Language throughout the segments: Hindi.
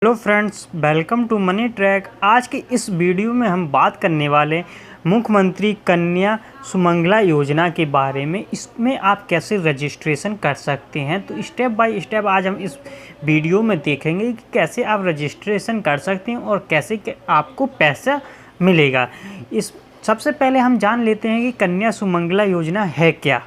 Hello friends, welcome to Money Track. आज के इस वीडियो में हम बात करने वाले मुख्यमंत्री कन्या सुमंगला योजना के बारे में। इसमें आप कैसे रजिस्ट्रेशन कर सकते हैं, तो स्टेप बाय स्टेप आज हम इस वीडियो में देखेंगे कि कैसे आप रजिस्ट्रेशन कर सकते हैं और कैसे आपको पैसा मिलेगा। इस सबसे पहले हम जान लेते हैं कि कन्या सुमंगला योजना है क्या।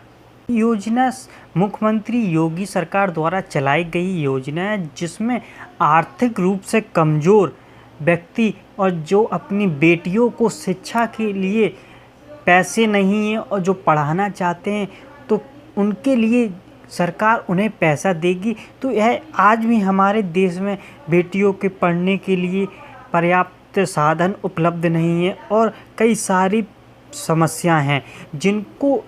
योजना मुख्यमंत्री योगी सरकार द्वारा चलाई गई योजना है, जिसमें आर्थिक रूप से कमज़ोर व्यक्ति और जो अपनी बेटियों को शिक्षा के लिए पैसे नहीं हैं और जो पढ़ाना चाहते हैं, तो उनके लिए सरकार उन्हें पैसा देगी। तो यह आज भी हमारे देश में बेटियों के पढ़ने के लिए पर्याप्त साधन उपलब्ध नहीं है और कई सारी समस्याएं हैं, जिनको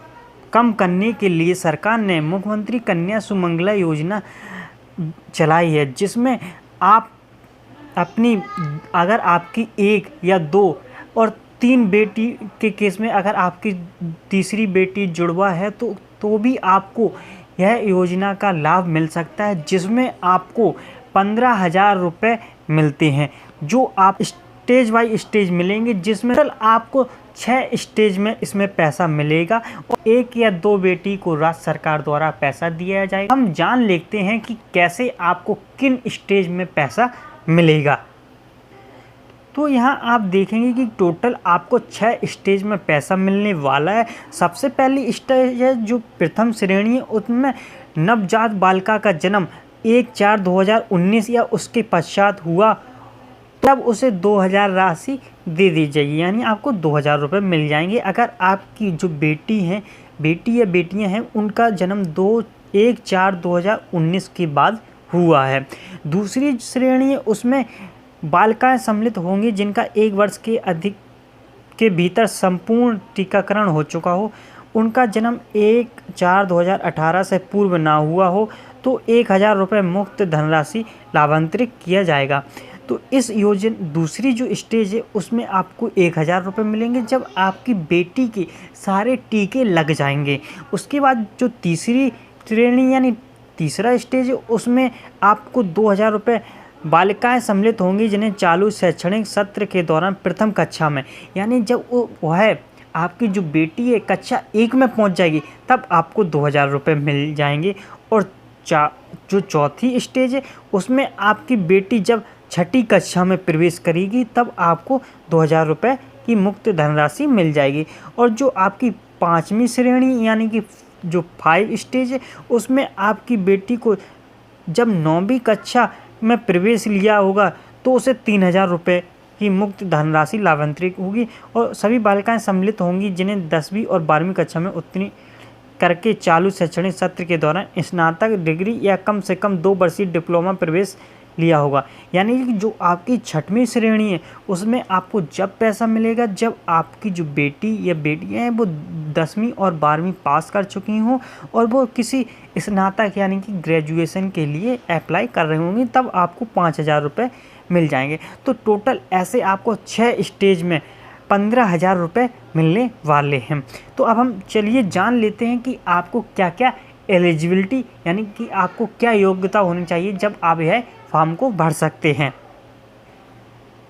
कम करने के लिए सरकार ने मुख्यमंत्री कन्या सुमंगला योजना चलाई है, जिसमें आप अपनी अगर आपकी एक या दो और तीन बेटी के केस में अगर आपकी तीसरी बेटी जुड़वा है तो भी आपको यह योजना का लाभ मिल सकता है, जिसमें आपको 15,000 रुपये मिलते हैं, जो आप स्टेज बाय स्टेज मिलेंगे, जिसमें आपको 6 स्टेज में इसमें पैसा मिलेगा और एक या दो बेटी को राज्य सरकार द्वारा पैसा दिया जाएगा। हम जान लेते हैं कि कैसे आपको किन स्टेज में पैसा मिलेगा। तो यहाँ आप देखेंगे कि टोटल आपको 6 स्टेज में पैसा मिलने वाला है। सबसे पहली स्टेज है जो प्रथम श्रेणी है, उसमें नवजात बालिका का जन्म 1/4/2019 या उसके पश्चात हुआ तब उसे 2,000 राशि दे दी जाएगी, यानी आपको 2,000 रुपये मिल जाएंगे। अगर आपकी जो बेटी या बेटियां हैं, उनका जन्म 1/4/2019 के बाद हुआ है। दूसरी श्रेणी है, उसमें बालिकाएं सम्मिलित होंगी जिनका 1 वर्ष के अधिक के भीतर संपूर्ण टीकाकरण हो चुका हो, उनका जन्म 1/4/2018 से पूर्व ना हुआ हो, तो 1,000 रुपये मुफ्त धनराशि लाभांतरित किया जाएगा। तो इस योजना दूसरी जो स्टेज है, उसमें आपको 1,000 रुपये मिलेंगे जब आपकी बेटी के सारे टीके लग जाएंगे। उसके बाद जो तीसरी श्रेणी यानी तीसरा स्टेज है, उसमें आपको 2,000 रुपये बालिकाएं सम्मिलित होंगी जिन्हें चालू शैक्षणिक सत्र के दौरान प्रथम कक्षा में, यानी जब वो है आपकी जो बेटी है कक्षा 1 में पहुंच जाएगी, तब आपको 2,000 रुपये मिल जाएंगे। और जो चौथी स्टेज है, उसमें आपकी बेटी जब 6ठी कक्षा में प्रवेश करेगी, तब आपको 2,000 रुपये की मुफ्त धनराशि मिल जाएगी। और जो आपकी 5वीं श्रेणी यानी कि जो 5 स्टेज है, उसमें आपकी बेटी को जब 9वीं कक्षा में प्रवेश लिया होगा, तो उसे 3,000 रुपये की मुफ्त धनराशि लाभांतरित होगी। और सभी बालिकाएं सम्मिलित होंगी जिन्हें 10वीं और 12वीं कक्षा में उत्तीर्ण करके चालू शैक्षणिक सत्र के दौरान स्नातक डिग्री या कम से कम 2 वर्षीय डिप्लोमा प्रवेश लिया होगा। यानी कि जो आपकी 6वीं श्रेणी है, उसमें आपको जब पैसा मिलेगा जब आपकी जो बेटी या बेटियां हैं वो 10वीं और 12वीं पास कर चुकी हों और वो किसी स्नातक यानी कि ग्रेजुएशन के लिए अप्लाई कर रही होंगी, तब आपको 5,000 रुपये मिल जाएंगे। तो टोटल ऐसे आपको 6 स्टेज में 15,000 रुपये मिलने वाले हैं। तो अब हम चलिए जान लेते हैं कि आपको क्या क्या एलिजिबिलिटी यानी कि आपको क्या योग्यता होनी चाहिए जब आप यह फॉर्म को भर सकते हैं।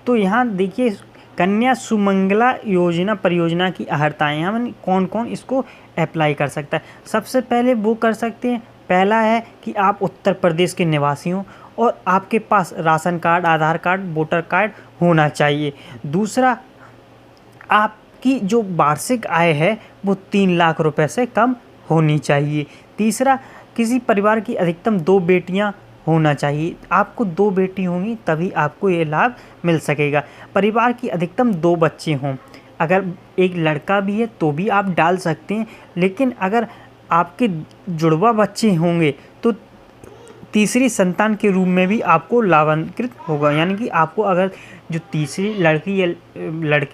तो यहाँ देखिए, कन्या सुमंगला योजना परियोजना की अर्हताएँ, हम कौन कौन इसको अप्लाई कर सकता है। सबसे पहले वो कर सकते हैं, पहला है कि आप उत्तर प्रदेश के निवासी हों और आपके पास राशन कार्ड, आधार कार्ड, वोटर कार्ड होना चाहिए। दूसरा, आपकी जो वार्षिक आय है वो 3 लाख रुपए से कम होनी चाहिए। तीसरा, किसी परिवार की अधिकतम 2 बेटियां होना चाहिए। आपको 2 बेटी होंगी तभी आपको ये लाभ मिल सकेगा। परिवार की अधिकतम 2 बच्चे हों, अगर एक लड़का भी है तो भी आप डाल सकते हैं, लेकिन अगर आपके जुड़वा बच्चे होंगे तो तीसरी संतान के रूप में भी आपको लाभान्वित होगा। यानी कि आपको अगर जो तीसरी लड़की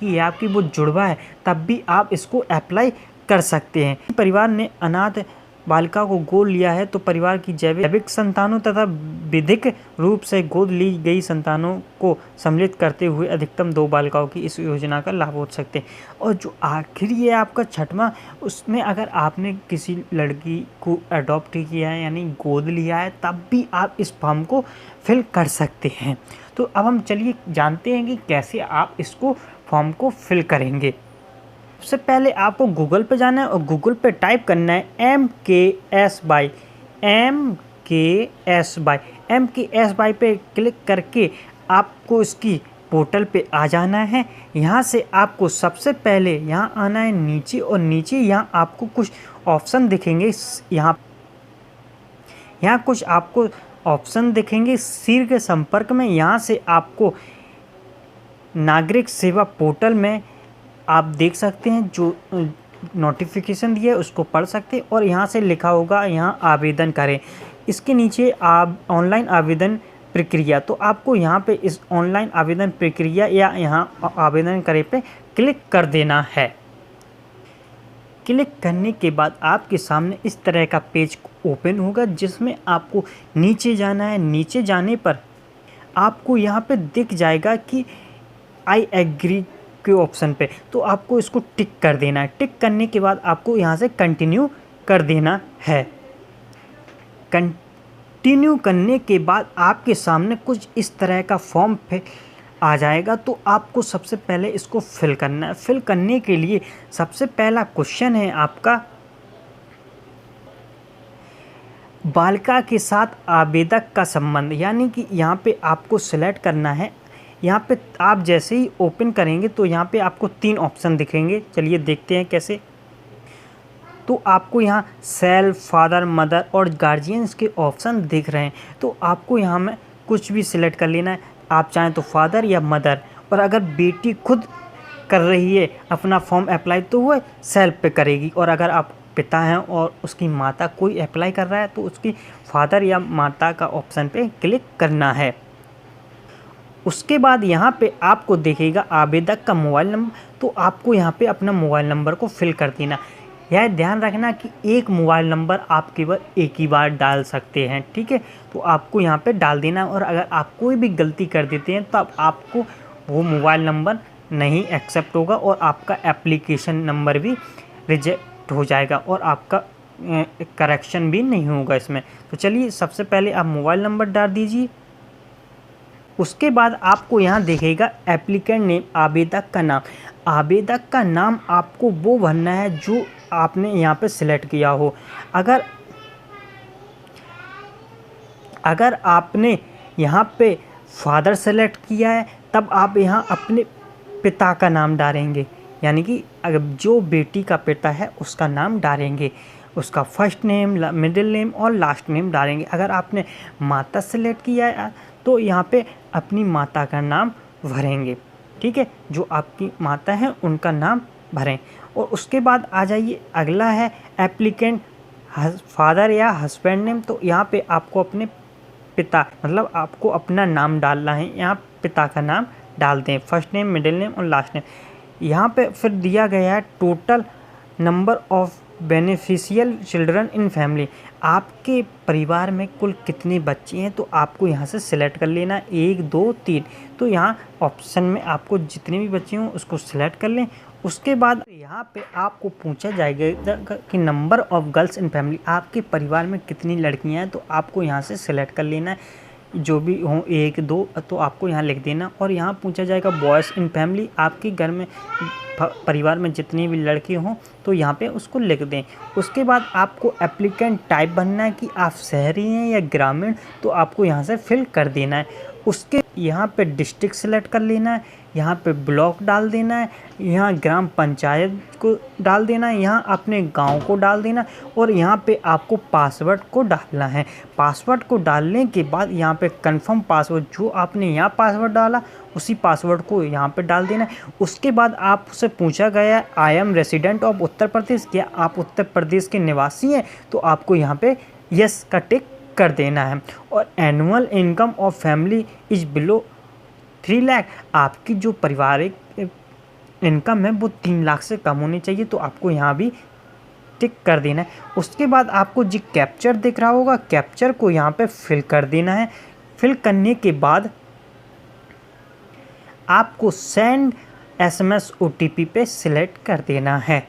है आपकी वो जुड़वा है, तब भी आप इसको अप्लाई कर सकते हैं। परिवार ने अनाथ बालिका को गोद लिया है तो परिवार की जैविक संतानों तथा विधिक रूप से गोद ली गई संतानों को सम्मिलित करते हुए अधिकतम 2 बालिकाओं की इस योजना का लाभ हो सकते हैं। और जो आखिरी है आपका 6वां, उसमें अगर आपने किसी लड़की को अडॉप्ट किया है यानी गोद लिया है, तब भी आप इस फॉर्म को फिल कर सकते हैं। तो अब हम चलिए जानते हैं कि कैसे आप इसको फॉर्म को फिल करेंगे। सबसे पहले आपको गूगल पे जाना है और गूगल पे टाइप करना है MKS पे क्लिक करके आपको इसकी पोर्टल पे आ जाना है। यहाँ से आपको सबसे पहले यहाँ आना है नीचे, और नीचे यहाँ आपको कुछ ऑप्शन दिखेंगे। यहाँ कुछ आपको ऑप्शन दिखेंगे शीर्ष संपर्क में। यहाँ से आपको नागरिक सेवा पोर्टल में आप देख सकते हैं, जो नोटिफिकेशन दिया है उसको पढ़ सकते हैं, और यहाँ से लिखा होगा यहाँ आवेदन करें। इसके नीचे आप ऑनलाइन आवेदन प्रक्रिया, तो आपको यहाँ पे इस ऑनलाइन आवेदन प्रक्रिया या यहाँ आवेदन करें पे क्लिक कर देना है। क्लिक करने के बाद आपके सामने इस तरह का पेज ओपन होगा, जिसमें आपको नीचे जाना है। नीचे जाने पर आपको यहाँ पे दिख जाएगा कि आई एग्री के ऑप्शन पे, तो आपको इसको टिक कर देना है। टिक करने के बाद आपको यहाँ से कंटिन्यू कर देना है। कंटिन्यू करने के बाद आपके सामने कुछ इस तरह का फॉर्म पे आ जाएगा, तो आपको सबसे पहले इसको फिल करना है। फिल करने के लिए सबसे पहला क्वेश्चन है आपका, बालिका के साथ आवेदक का संबंध, यानी कि यहाँ पे आपको सिलेक्ट करना है। यहाँ पे आप जैसे ही ओपन करेंगे तो यहाँ पे आपको 3 ऑप्शन दिखेंगे। चलिए देखते हैं कैसे। तो आपको यहाँ सेल्फ, फादर, मदर और गार्जियंस के ऑप्शन दिख रहे हैं, तो आपको यहाँ में कुछ भी सिलेक्ट कर लेना है। आप चाहें तो फादर या मदर, और अगर बेटी खुद कर रही है अपना फॉर्म अप्लाई तो वह सेल्फ पे करेगी, और अगर आप पिता हैं और उसकी माता कोई अप्लाई कर रहा है तो उसकी फादर या माता का ऑप्शन पे क्लिक करना है। उसके बाद यहाँ पे आपको दिखेगा आवेदक का मोबाइल नंबर, तो आपको यहाँ पे अपना मोबाइल नंबर को फिल कर देना। यह ध्यान रखना कि एक मोबाइल नंबर आप केवल एक ही बार डाल सकते हैं, ठीक है। तो आपको यहाँ पे डाल देना, और अगर आप कोई भी गलती कर देते हैं तो अब आपको वो मोबाइल नंबर नहीं एक्सेप्ट होगा, और आपका एप्लीकेशन नंबर भी रिजेक्ट हो जाएगा, और आपका करेक्शन भी नहीं होगा इसमें। तो चलिए सबसे पहले आप मोबाइल नंबर डाल दीजिए। उसके बाद आपको यहाँ देखेगा एप्लीकेंट नेम, आवेदक का नाम। आवेदक का नाम आपको वो भरना है जो आपने यहाँ पे सिलेक्ट किया हो। अगर आपने यहाँ पे फादर सेलेक्ट किया है तब आप यहाँ अपने पिता का नाम डालेंगे, यानी कि अगर जो बेटी का पिता है उसका नाम डालेंगे, उसका फर्स्ट नेम, मिडिल नेम और लास्ट नेम डालेंगे। अगर आपने माता सेलेक्ट किया है तो यहाँ पे अपनी माता का नाम भरेंगे, ठीक है। जो आपकी माता है उनका नाम भरें। और उसके बाद आ जाइए, अगला है एप्लीकेंट फादर या हस्बैंड नेम। तो यहाँ पे आपको अपने पिता, मतलब आपको अपना नाम डालना है। यहाँ पिता का नाम डाल दें, फर्स्ट नेम, मिडिल नेम और लास्ट नेम। यहाँ पे फिर दिया गया है total number of beneficial children in family. आपके परिवार में कुल कितने बच्चे हैं, तो आपको यहाँ से सिलेक्ट कर लेना 1, 2, 3। तो यहाँ ऑप्शन में आपको जितने भी बच्चे हों उसको सिलेक्ट कर लें। उसके बाद यहाँ पे आपको पूछा जाएगा कि number of girls in family, आपके परिवार में कितनी लड़कियाँ हैं, तो आपको यहाँ से सिलेक्ट कर लेना है। जो भी हों 1, 2 तो आपको यहाँ लिख देना। और यहाँ पूछा जाएगा बॉयज़ इन फैमिली, आपके घर में परिवार में जितनी भी लड़की हों तो यहाँ पे उसको लिख दें। उसके बाद आपको एप्लीकेंट टाइप बनना है कि आप शहरी हैं या ग्रामीण, तो आपको यहाँ से फिल कर देना है। उसके यहाँ पे डिस्ट्रिक्ट सेलेक्ट कर लेना है, यहाँ पे ब्लॉक डाल देना है, यहाँ ग्राम पंचायत को डाल देना है, यहाँ अपने गांव को डाल देना, और यहाँ पे आपको पासवर्ड को डालना है। पासवर्ड को डालने के बाद यहाँ पे कंफर्म पासवर्ड, जो आपने यहाँ पासवर्ड डाला उसी पासवर्ड को यहाँ पे डाल देना है। उसके बाद आपसे पूछा गया I am resident of Uttar Pradesh, क्या आप उत्तर प्रदेश के निवासी हैं, तो आपको यहाँ पे यस का टिक कर देना है। और annual income of family is below 3 lakh, आपकी जो पारिवारिक इनकम है वो 3 लाख से कम होनी चाहिए, तो आपको यहाँ भी टिक कर देना है। उसके बाद आपको जो कैप्चर दिख रहा होगा, कैप्चर को यहाँ पे फिल कर देना है। फिल करने के बाद आपको सेंड SMS OTP पे सिलेक्ट कर देना है।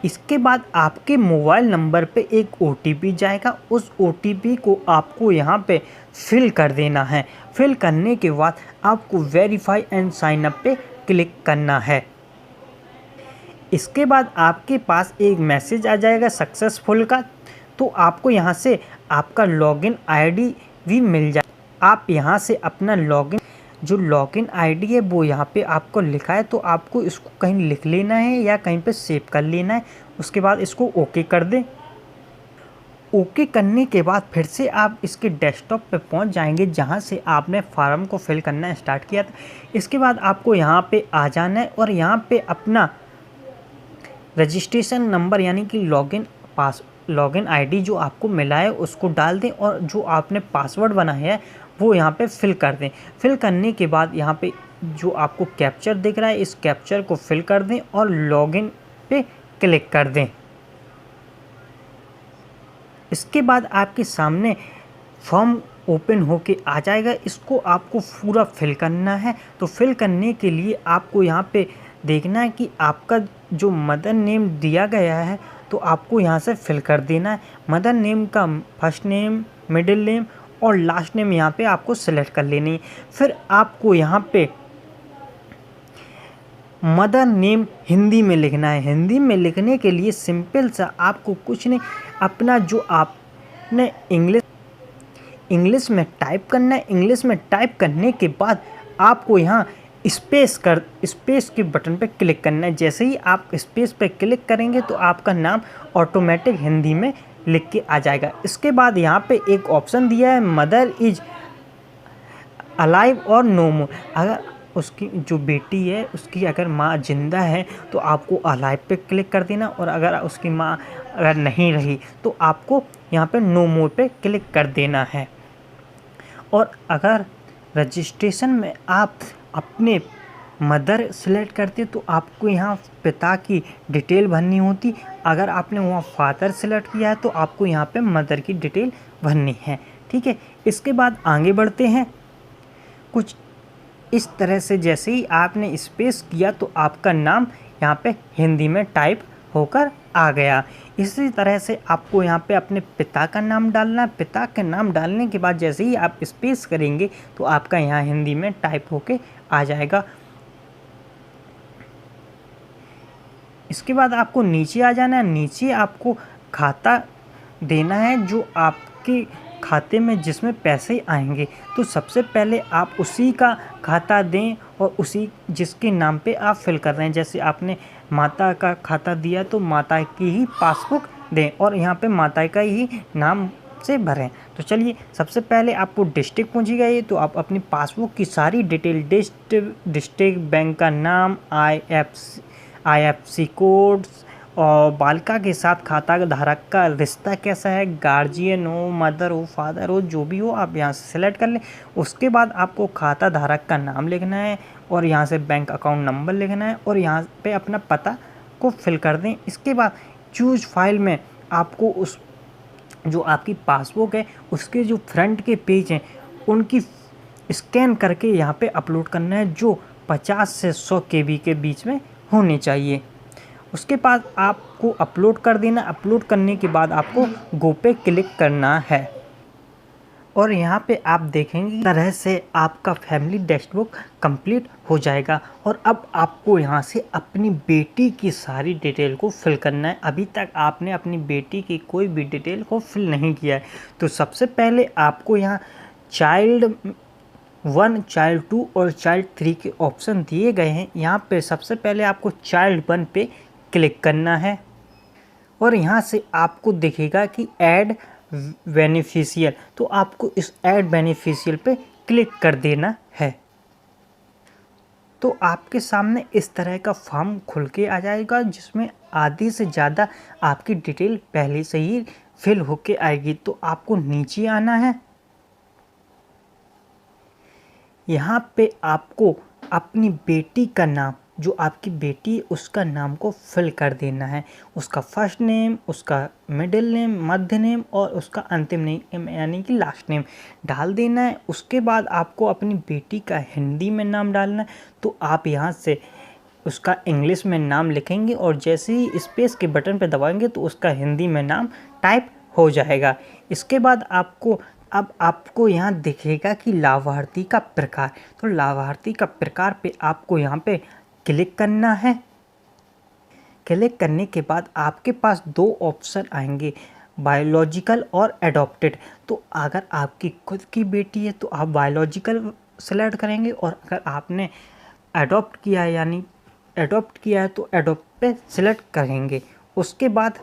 इसके बाद आपके मोबाइल नंबर पे एक ओटीपी जाएगा, उस ओटीपी को आपको यहाँ पे फिल कर देना है। फिल करने के बाद आपको वेरीफाई एंड साइन अप पे क्लिक करना है। इसके बाद आपके पास एक मैसेज आ जाएगा सक्सेसफुल का, तो आपको यहाँ से आपका लॉगिन आईडी भी मिल जाए। आप यहाँ से अपना लॉगिन आईडी है वो यहाँ पे आपको लिखा है, तो आपको इसको कहीं लिख लेना है या कहीं पे सेव कर लेना है। उसके बाद इसको ओके कर दें। ओके करने के बाद फिर से आप इसके डेस्कटॉप पे पहुंच जाएंगे जहां से आपने फॉर्म को फिल करना स्टार्ट किया था। इसके बाद आपको यहां पे आ जाना है और यहां पे अपना रजिस्ट्रेशन नंबर यानी कि लॉगिन आईडी जो आपको मिला है उसको डाल दें और जो आपने पासवर्ड बनाया है वो यहाँ पे फिल कर दें। फिल करने के बाद यहाँ पे जो आपको कैप्चर दिख रहा है इस कैप्चर को फिल कर दें और लॉगिन पे क्लिक कर दें। इसके बाद आपके सामने फॉर्म ओपन होके आ जाएगा। इसको आपको पूरा फिल करना है। तो फिल करने के लिए आपको यहाँ पे देखना है कि आपका जो मदर नेम दिया गया है तो आपको यहाँ से फिल कर देना है। मदर नेम का फर्स्ट नेम, मिडिल नेम और लास्ट नेम यहाँ पे आपको सेलेक्ट कर लेनी है। फिर आपको यहाँ पे मदर नेम हिंदी में लिखना है। हिंदी में लिखने के लिए सिंपल सा आपको कुछ नहीं, अपना जो आपने इंग्लिश में टाइप करना है। इंग्लिश में टाइप करने के बाद आपको यहाँ स्पेस के बटन पे क्लिक करना है। जैसे ही आप स्पेस पे क्लिक करेंगे तो आपका नाम ऑटोमेटिक हिंदी में लिख के आ जाएगा। इसके बाद यहाँ पे एक ऑप्शन दिया है मदर इज अलाइव और नो मोर। अगर उसकी जो बेटी है उसकी अगर माँ जिंदा है तो आपको अलाइव पे क्लिक कर देना, और अगर उसकी माँ अगर नहीं रही तो आपको यहाँ पे नो मोर पे क्लिक कर देना है। और अगर रजिस्ट्रेशन में आप अपने मदर सेलेक्ट करते तो आपको यहाँ पिता की डिटेल भरनी होती। अगर आपने वहाँ फादर सेलेक्ट किया है तो आपको यहाँ पे मदर की डिटेल भरनी है। ठीक है, इसके बाद आगे बढ़ते हैं। कुछ इस तरह से जैसे ही आपने स्पेस किया तो आपका नाम यहाँ पे हिंदी में टाइप होकर आ गया। इसी तरह से आपको यहाँ पे अपने पिता का नाम डालना है। पिता का नाम डालने के बाद जैसे ही आप स्पेस करेंगे तो आपका यहाँ हिंदी में टाइप होके आ जाएगा। इसके बाद आपको नीचे आ जाना है। नीचे आपको खाता देना है जो आपके खाते में जिसमें पैसे आएंगे। तो सबसे पहले आप उसी का खाता दें और उसी जिसके नाम पे आप फिल कर रहे हैं। जैसे आपने माता का खाता दिया तो माता की ही पासबुक दें और यहाँ पे माता का ही नाम से भरें। तो चलिए, सबसे पहले आपको डिस्ट्रिक्ट पहुँचेगा ये, तो आप अपनी पासबुक की सारी डिटेल डिस्ट्रिक्ट, बैंक का नाम, IFSC कोड्स और बालिका के साथ खाता धारक का रिश्ता कैसा है, गार्जियन हो, मदर हो, फादर हो, जो भी हो आप यहाँ से सेलेक्ट कर लें। उसके बाद आपको खाता धारक का नाम लिखना है और यहाँ से बैंक अकाउंट नंबर लिखना है और यहाँ पे अपना पता को फिल कर दें। इसके बाद चूज फाइल में आपको उस जो आपकी पासबुक है उसके जो फ्रंट के पेज हैं उनकी स्कैन करके यहाँ पे अपलोड करना है, जो 50 से 100 KB के बीच में होनी चाहिए। उसके बाद आपको अपलोड कर देना। अपलोड करने के बाद आपको गो पे क्लिक करना है और यहाँ पे आप देखेंगे तरह से आपका फैमिली डैशबुक कंप्लीट हो जाएगा। और अब आपको यहाँ से अपनी बेटी की सारी डिटेल को फिल करना है। अभी तक आपने अपनी बेटी की कोई भी डिटेल को फिल नहीं किया है। तो सबसे पहले आपको यहाँ चाइल्ड 1, चाइल्ड 2 और चाइल्ड 3 के ऑप्शन दिए गए हैं। यहाँ पे सबसे पहले आपको चाइल्ड 1 पे क्लिक करना है और यहाँ से आपको दिखेगा कि ऐड बेनिफिशियल, तो आपको इस ऐड बेनिफिशियल पे क्लिक कर देना है। तो आपके सामने इस तरह का फॉर्म खुल के आ जाएगा जिसमें आधी से ज़्यादा आपकी डिटेल पहले से ही फिल होके आएगी। तो आपको नीचे आना है। यहाँ पे आपको अपनी बेटी का नाम, जो आपकी बेटी है उसका नाम को फिल कर देना है। उसका फर्स्ट नेम, उसका मिडिल नेम, मध्य नेम और उसका अंतिम नेम यानी कि लास्ट नेम डाल देना है। उसके बाद आपको अपनी बेटी का हिंदी में नाम डालना है। तो आप यहाँ से उसका इंग्लिश में नाम लिखेंगे और जैसे ही स्पेस के बटन पर दबाएंगे तो उसका हिंदी में नाम टाइप हो जाएगा। इसके बाद आपको यहाँ दिखेगा कि लाभार्थी का प्रकार, तो लाभार्थी का प्रकार पे आपको यहाँ पे क्लिक करना है। क्लिक करने के बाद आपके पास 2 ऑप्शन आएंगे, बायोलॉजिकल और एडॉप्टेड। तो अगर आपकी खुद की बेटी है तो आप बायोलॉजिकल सेलेक्ट करेंगे, और अगर आपने एडॉप्ट किया है यानी एडॉप्ट किया है तो एडॉप्ट पे सिलेक्ट करेंगे। उसके बाद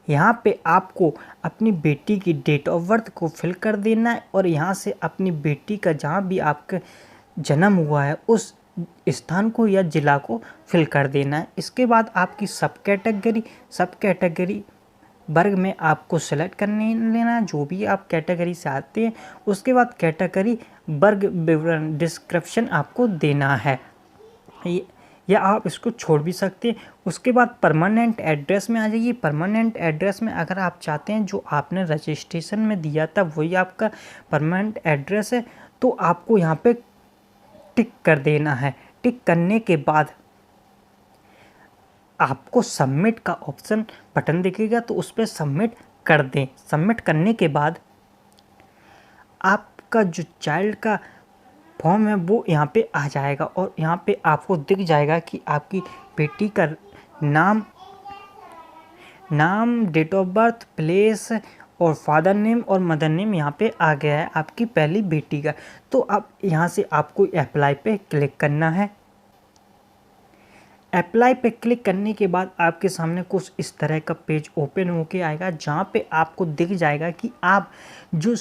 यहाँ पे आपको अपनी बेटी की डेट ऑफ बर्थ को फिल कर देना है, और यहाँ से अपनी बेटी का जहाँ भी आपका जन्म हुआ है उस स्थान को या ज़िला को फिल कर देना है। इसके बाद आपकी सब कैटेगरी वर्ग में आपको सेलेक्ट करने लेना है, जो भी आप कैटेगरी से आते हैं। उसके बाद कैटेगरी वर्ग विवरण डिस्क्रिप्शन आपको देना है, या आप इसको छोड़ भी सकते हैं। उसके बाद परमानेंट एड्रेस में आ जाइए। परमानेंट एड्रेस में अगर आप चाहते हैं जो आपने रजिस्ट्रेशन में दिया था वही आपका परमानेंट एड्रेस है, तो आपको यहाँ पे टिक कर देना है। टिक करने के बाद आपको सबमिट का ऑप्शन बटन दिखेगा, तो उस पर सबमिट कर दें। सबमिट करने के बाद आपका जो चाइल्ड का फॉर्म है वो यहाँ पे आ जाएगा, और यहाँ पे आपको दिख जाएगा कि आपकी बेटी का नाम, डेट ऑफ बर्थ, प्लेस और फादर नेम और मदर नेम यहाँ पे आ गया है आपकी पहली बेटी का। तो अब यहाँ से आपको अप्लाई पे क्लिक करना है। अप्लाई पे क्लिक करने के बाद आपके सामने कुछ इस तरह का पेज ओपन होके आएगा, जहाँ पे आपको दिख जाएगा कि आप जो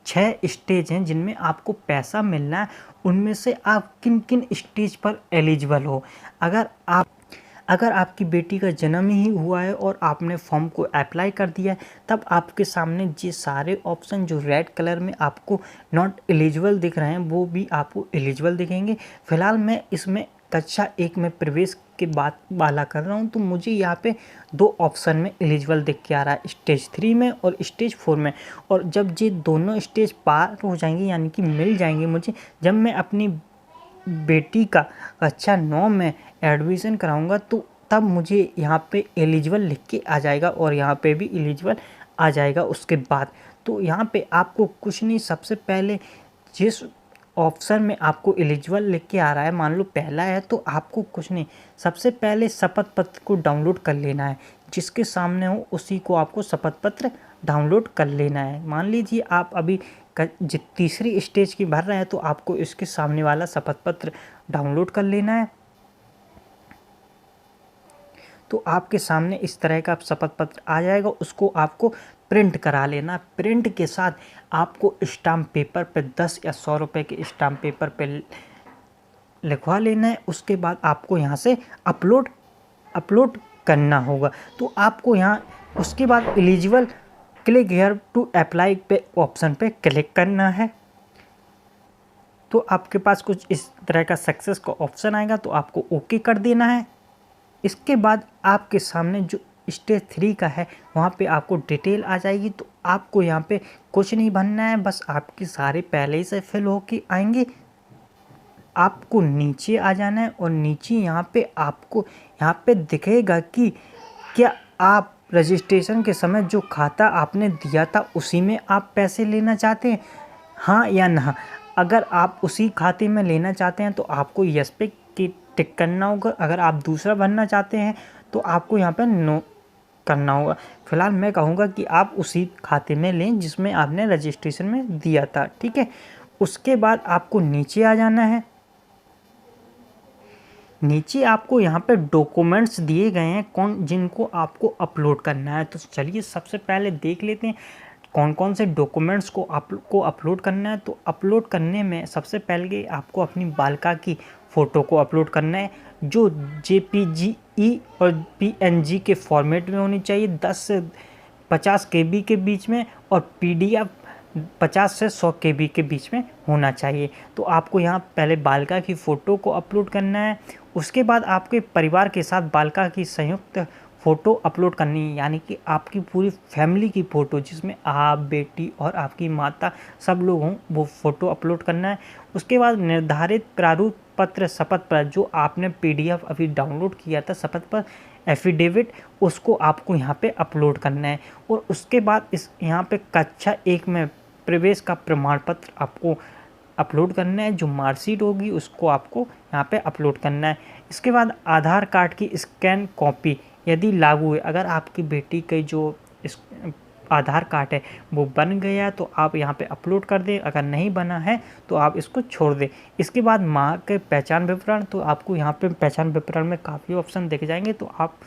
6 स्टेज हैं जिनमें आपको पैसा मिलना है, उनमें से आप किन किन स्टेज पर एलिजिबल हो। अगर आपकी बेटी का जन्म ही हुआ है और आपने फॉर्म को अप्लाई कर दिया है, तब आपके सामने ये सारे ऑप्शन जो रेड कलर में आपको नॉट एलिजिबल दिख रहे हैं वो भी आपको एलिजिबल दिखेंगे। फिलहाल मैं इसमें कक्षा 1 में प्रवेश के बाद वाला कर रहा हूं, तो मुझे यहाँ पे 2 ऑप्शन में एलिजिबल दिख के आ रहा है, स्टेज 3 में और स्टेज 4 में। और जब ये दोनों स्टेज पार हो जाएंगे यानी कि मिल जाएंगे मुझे, जब मैं अपनी बेटी का कक्षा 9 में एडमिशन कराऊंगा तो तब मुझे यहाँ पे एलिजिबल लिख के आ जाएगा, और यहाँ पे भी एलिजिबल आ जाएगा उसके बाद। तो यहाँ पे आपको कुछ नहीं, सबसे पहले जिस ऑप्शन में आपको एलिजिबल लिख के आ रहा है, मान लो पहला है, तो आपको कुछ नहीं, सबसे पहले शपथ पत्र को डाउनलोड कर लेना है। जिसके सामने हो उसी को आपको शपथ पत्र डाउनलोड कर लेना है। मान लीजिए आप अभी तीसरी स्टेज की भर रहे हैं, तो आपको इसके सामने वाला शपथ पत्र डाउनलोड कर लेना है। तो आपके सामने इस तरह का शपथ पत्र आ जाएगा, उसको आपको प्रिंट करा लेना। प्रिंट के साथ आपको स्टाम्प पेपर पे 10 या 100 रुपये के स्टाम्प पेपर पे लिखवा लेना है। उसके बाद आपको यहाँ से अपलोड करना होगा। तो आपको यहाँ उसके बाद eligible click here to apply पे ऑप्शन पे क्लिक करना है। तो आपके पास कुछ इस तरह का सक्सेस का ऑप्शन आएगा, तो आपको ओके कर देना है। इसके बाद आपके सामने जो स्टेज 3 का है वहाँ पे आपको डिटेल आ जाएगी। तो आपको यहाँ पे कुछ नहीं भरना है, बस आपके सारे पहले ही से फिल होके आएंगे। आपको नीचे आ जाना है, और नीचे यहाँ पे आपको यहाँ पे दिखेगा कि क्या आप रजिस्ट्रेशन के समय जो खाता आपने दिया था उसी में आप पैसे लेना चाहते हैं, हाँ या ना। अगर आप उसी खाते में लेना चाहते हैं तो आपको यस पे टिक करना होगा। अगर आप दूसरा भरना चाहते हैं तो आपको यहाँ पे नो करना होगा। फिलहाल मैं कहूँगा कि आप उसी खाते में लें जिसमें आपने रजिस्ट्रेशन में दिया था, ठीक है। उसके बाद आपको नीचे आ जाना है। नीचे आपको यहाँ पे डॉक्यूमेंट्स दिए गए हैं जिनको आपको अपलोड करना है। तो चलिए सबसे पहले देख लेते हैं कौन कौन से डॉक्यूमेंट्स को अपलोड करना है। तो अपलोड करने में सबसे पहले आपको अपनी बालिका की फ़ोटो को अपलोड करना है, जो JPG और PNG के फॉर्मेट में होनी चाहिए, 10 से 50 KB के बीच में, और PDF 50 से 100 KB के बीच में होना चाहिए। तो आपको यहाँ पहले बालिका की फ़ोटो को अपलोड करना है। उसके बाद आपके परिवार के साथ बालिका की संयुक्त फ़ोटो अपलोड करनी है, यानी कि आपकी पूरी फैमिली की फ़ोटो जिसमें आप, बेटी और आपकी माता सब लोग हों, वो फ़ोटो अपलोड करना है। उसके बाद निर्धारित प्रारूप पत्र शपथ पत्र जो आपने PDF अभी डाउनलोड किया था, शपथ पत्र एफिडेविट, उसको आपको यहाँ पे अपलोड करना है। और उसके बाद इस यहाँ पे कक्षा 1 में प्रवेश का प्रमाण पत्र आपको अपलोड करना है। जो मार्कशीट होगी उसको आपको यहाँ पे अपलोड करना है। इसके बाद आधार कार्ड की स्कैन कॉपी यदि लागू है, अगर आपकी बेटी के जो इस आधार कार्ड है वो बन गया तो आप यहाँ पे अपलोड कर दें, अगर नहीं बना है तो आप इसको छोड़ दें। इसके बाद माँ के पहचान विवरण, तो आपको यहाँ पे पहचान विवरण में काफ़ी ऑप्शन दिख जाएंगे, तो आप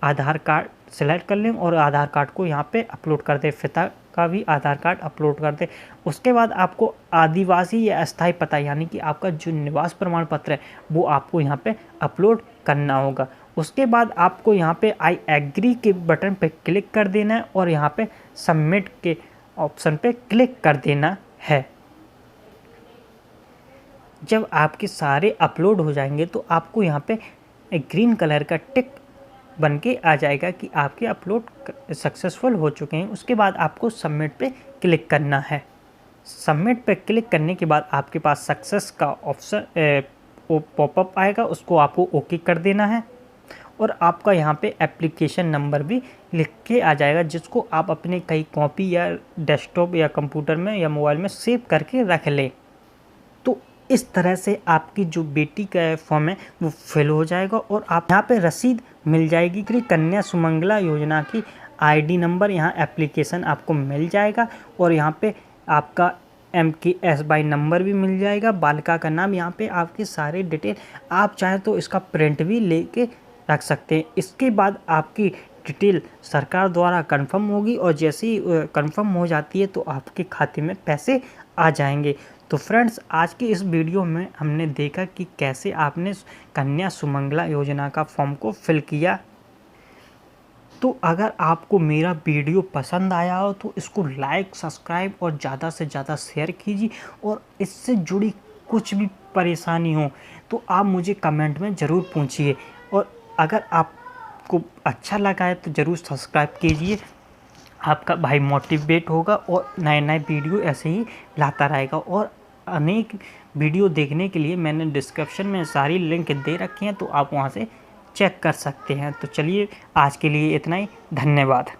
आधार कार्ड सेलेक्ट कर लें और आधार कार्ड को यहाँ पे अपलोड कर दें। पिता का भी आधार कार्ड अपलोड कर दें। उसके बाद आपको आदिवासी या अस्थायी पता यानी कि आपका जो निवास प्रमाण पत्र है वो आपको यहाँ पे अपलोड करना होगा। उसके बाद आपको यहाँ पे आई एग्री के बटन पे क्लिक कर देना है और यहाँ पे सबमिट के ऑप्शन पे क्लिक कर देना है। जब आपके सारे अपलोड हो जाएंगे तो आपको यहाँ पे ग्रीन कलर का टिक बन के आ जाएगा कि आपके अपलोड सक्सेसफुल हो चुके हैं। उसके बाद आपको सबमिट पे क्लिक करना है। सबमिट पे क्लिक करने के बाद आपके पास सक्सेस का ऑप्शन पॉपअप आएगा, उसको आपको ओके कर देना है और आपका यहाँ पे एप्लीकेशन नंबर भी लिख के आ जाएगा, जिसको आप अपने कई कॉपी या डेस्कटॉप या कंप्यूटर में या मोबाइल में सेव करके रख लें। तो इस तरह से आपकी जो बेटी का फॉर्म है वो फिल हो जाएगा और आप यहाँ पे रसीद मिल जाएगी कि कन्या सुमंगला योजना की ID नंबर, यहाँ एप्लीकेशन आपको मिल जाएगा और यहाँ पे आपका MKSY नंबर भी मिल जाएगा, बालिका का नाम, यहाँ पे आपके सारे डिटेल, आप चाहें तो इसका प्रिंट भी लेके रख सकते हैं। इसके बाद आपकी डिटेल सरकार द्वारा कंफर्म होगी और जैसे ही कंफर्म हो जाती है तो आपके खाते में पैसे आ जाएंगे। तो फ्रेंड्स, आज की इस वीडियो में हमने देखा कि कैसे आपने कन्या सुमंगला योजना का फॉर्म को फिल किया। तो अगर आपको मेरा वीडियो पसंद आया हो तो इसको लाइक, सब्सक्राइब और ज़्यादा से ज़्यादा शेयर कीजिए और इससे जुड़ी कुछ भी परेशानी हो तो आप मुझे कमेंट में ज़रूर पूछिए और अगर आपको अच्छा लगा है तो ज़रूर सब्सक्राइब कीजिए। आपका भाई मोटिवेट होगा और नए नए वीडियो ऐसे ही लाता रहेगा। और अनेक वीडियो देखने के लिए मैंने डिस्क्रिप्शन में सारी लिंक दे रखी हैं, तो आप वहां से चेक कर सकते हैं। तो चलिए आज के लिए इतना ही, धन्यवाद।